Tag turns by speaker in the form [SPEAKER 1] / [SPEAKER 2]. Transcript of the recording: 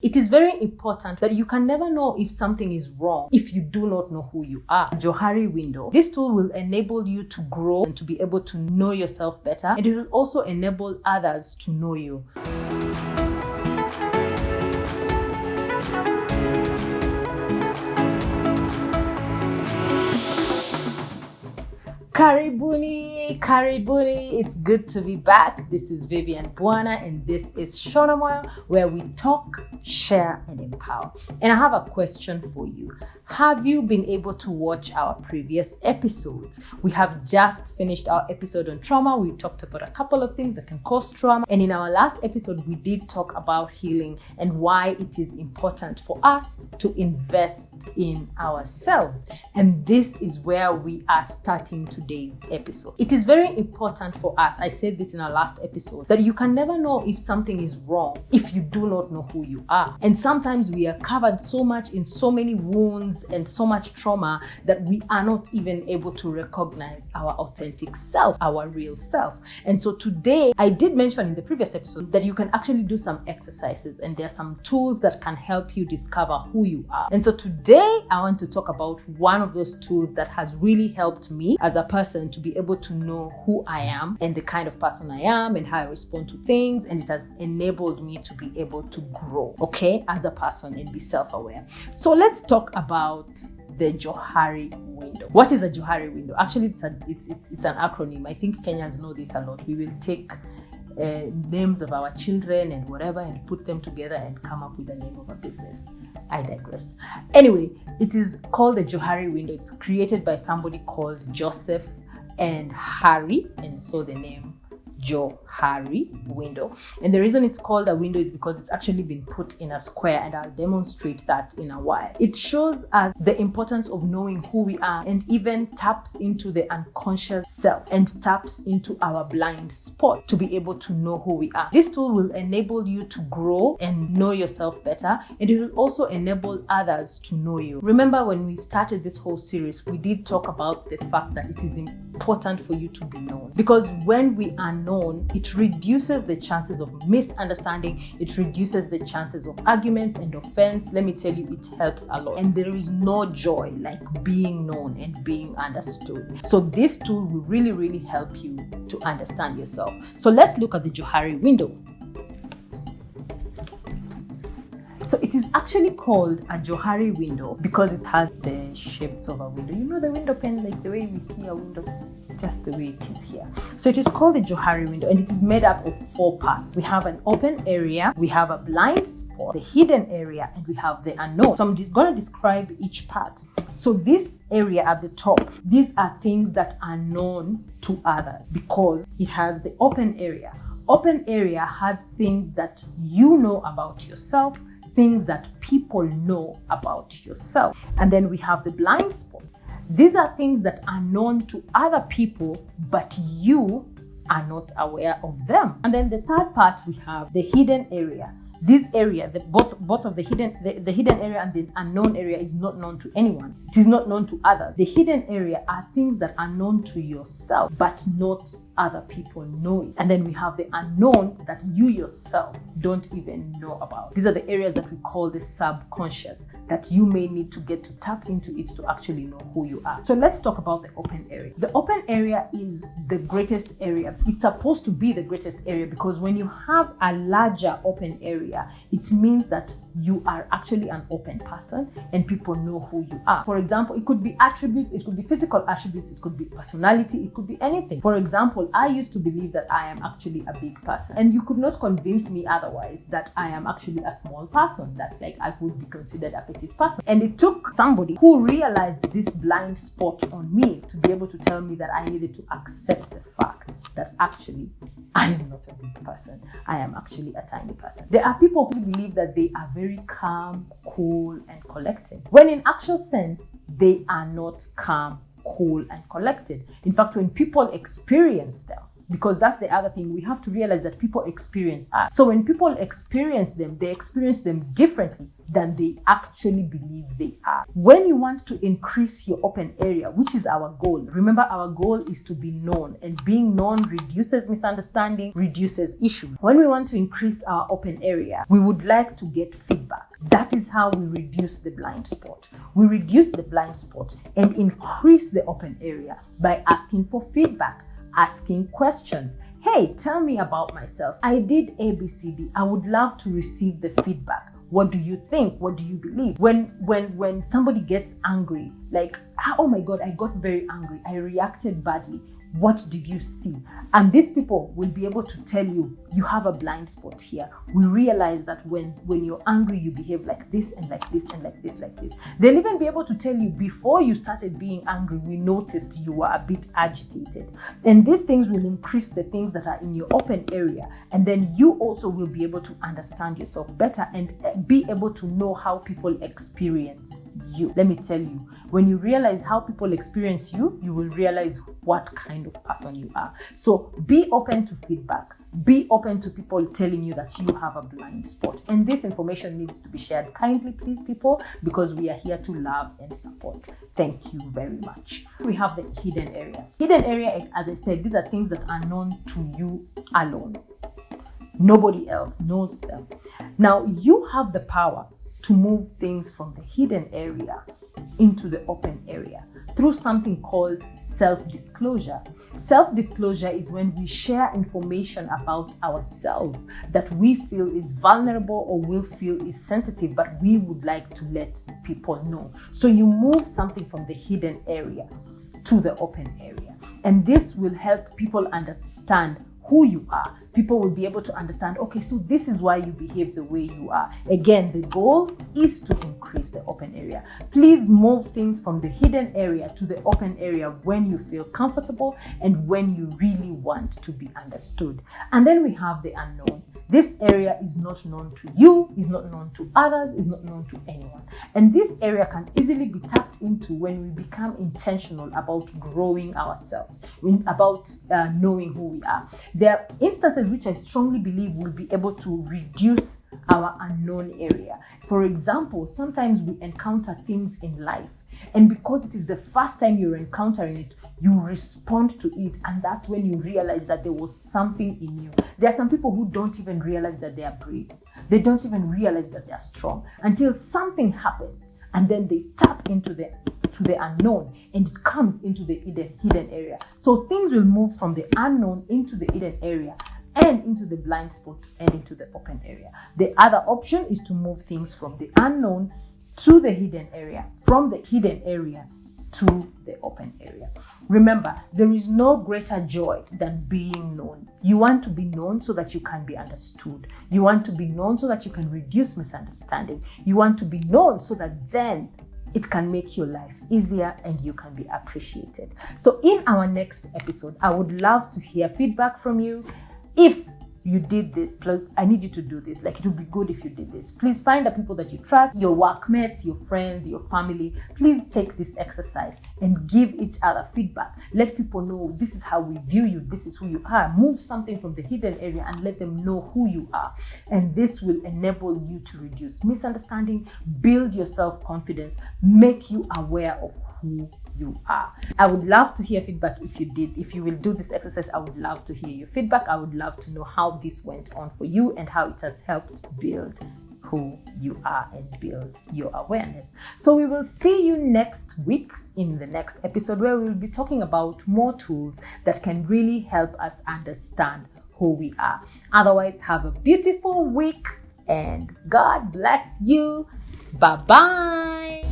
[SPEAKER 1] It is very important that you can never know if something is wrong if you do not know who you are. Johari window. This tool will enable you to grow and to be able to know yourself better, and it will also enable others to know you. Karibuni, it's good to be back. This is Vivian Bwana and this is Shonamoyo, where we talk, share and empower. And I have a question for you. Have you been able to watch our previous episodes? We have just finished our episode on trauma. We talked about a couple of things that can cause trauma. And in our last episode, we did talk about healing and why it is important for us to invest in ourselves. And this is where we are starting today's episode. It is very important for us, I said this in our last episode, that you can never know if something is wrong if you do not know who you are. And sometimes we are covered so much in so many wounds and so much trauma that we are not even able to recognize our authentic self, our real self. And so today, I did mention in the previous episode that you can actually do some exercises and there are some tools that can help you discover who you are. And so today, I want to talk about one of those tools that has really helped me as a person to be able to know who I am and the kind of person I am and how I respond to things. And it has enabled me to be able to grow, okay, as a person and be self-aware. So let's talk about the Johari window. What is a Johari window? Actually, it's an acronym. I think Kenyans know this a lot. We will take names of our children and whatever and put them together and come up with the name of a business. I digress. Anyway, it is called the Johari window. It's created by somebody called Joseph and Harry, and so the name Johari window. And the reason it's called a window is because it's actually been put in a square, and I'll demonstrate that in a while. It shows us the importance of knowing who we are and even taps into the unconscious self and taps into our blind spot to be able to know who we are. This tool will enable you to grow and know yourself better, and it will also enable others to know you. Remember, when we started this whole series, we did talk about the fact that it is important for you to be known, because when we are known, it reduces the chances of misunderstanding, it reduces the chances of arguments and offense. Let me tell you, it helps a lot. And there is no joy like being known and being understood. So this tool will really help you to understand yourself. So let's look at the Johari window. So it is actually called a Johari window because it has the shapes of a window. You know the window pane, like the way we see a window, just the way it is here. So it is called the Johari window, and it is made up of 4 parts. We have an open area, we have a blind spot, the hidden area, and we have the unknown. So I'm just going to describe each part. So this area at the top, these are things that are known to others because it has the open area. Open area has things that you know about yourself, things that people know about yourself. And then we have the blind spot. These are things that are known to other people, but you are not aware of them. And then the third part, we have the hidden area. This area, both of the hidden area and the unknown area is not known to anyone. It is not known to others. The hidden area are things that are known to yourself, but not other people know it. And then we have the unknown that you yourself don't even know about. These are the areas that we call the subconscious, that you may need to get to tap into it to actually know who you are. So let's talk about the open area. The open area is the greatest area. It's supposed to be the greatest area because when you have a larger open area, it means that you are actually an open person and people know who you are. For example, it could be attributes, it could be physical attributes, it could be personality, it could be anything. For example, I used to believe that I am actually a big person, and you could not convince me otherwise that I am actually a small person, that like I would be considered a petite person. And it took somebody who realized this blind spot on me to be able to tell me that I needed to accept the fact that actually I am not a big person. I am actually a tiny person. There are people who believe that they are very calm, cool, and collected, when in actual sense, they are not calm, cool, and collected. In fact, when people experience them, because that's the other thing. We have to realize that people experience us. So when people experience them, they experience them differently than they actually believe they are. When you want to increase your open area, which is our goal, remember our goal is to be known, and being known reduces misunderstanding, reduces issues. When we want to increase our open area, we would like to get feedback. That is how we reduce the blind spot. We reduce the blind spot and increase the open area by asking for feedback, asking questions. Hey, tell me about myself. I did ABCD. I would love to receive the feedback. What do you think? What do you believe? When somebody gets angry, like, oh my God, I got very angry. I reacted badly. What did you see? And these people will be able to tell you, you have a blind spot here. We realize that when you're angry, you behave like this and like this and like this, like this. They'll even be able to tell you, before you started being angry, we noticed you were a bit agitated. And these things will increase the things that are in your open area. And then you also will be able to understand yourself better and be able to know how people experience you. Let me tell you, when you realize how people experience you, you will realize what kind of person you are. So be open to feedback. Be open to people telling you that you have a blind spot. And this information needs to be shared kindly, please, people, because we are here to love and support. Thank you very much. We have the hidden area. Hidden area, as I said, these are things that are known to you alone. Nobody else knows them. Now, you have the power to move things from the hidden area into the open area through something called self-disclosure. Self-disclosure is when we share information about ourselves that we feel is vulnerable or we feel is sensitive, but we would like to let people know. So you move something from the hidden area to the open area. And this will help people understand who you are. People will be able to understand, okay, so this is why you behave the way you are. Again, the goal is to increase the open area. Please move things from the hidden area to the open area when you feel comfortable and when you really want to be understood. And then we have the unknown. This area is not known to you, is not known to others, is not known to anyone. And this area can easily be tapped into when we become intentional about growing ourselves, about knowing who we are. There are instances which I strongly believe will be able to reduce our unknown area. For example, sometimes we encounter things in life, and because it is the first time you're encountering it, you respond to it, and that's when you realize that there was something in you. There are some people who don't even realize that they are brave. They don't even realize that they are strong until something happens, and then they tap into the unknown, and it comes into the hidden area. So things will move from the unknown into the hidden area, and into the blind spot, and into the open area. The other option is to move things from the unknown to the hidden area, from the hidden area to the open area. Remember, there is no greater joy than being known. You want to be known so that you can be understood. You want to be known so that you can reduce misunderstanding. You want to be known so that then it can make your life easier and you can be appreciated. So in our next episode, I would love to hear feedback from you. If you did this, I need you to do this. Like, it would be good if you did this. Please find the people that you trust, your workmates, your friends, your family. Please take this exercise and give each other feedback. Let people know this is how we view you. This is who you are. Move something from the hidden area and let them know who you are. And this will enable you to reduce misunderstanding, build your self-confidence, make you aware of who you are. I would love to hear feedback if you did. If you will do this exercise, I would love to hear your feedback. I would love to know how this went on for you and how it has helped build who you are and build your awareness. So we will see you next week in the next episode, where we will be talking about more tools that can really help us understand who we are. Otherwise, have a beautiful week and God bless you. Bye-bye.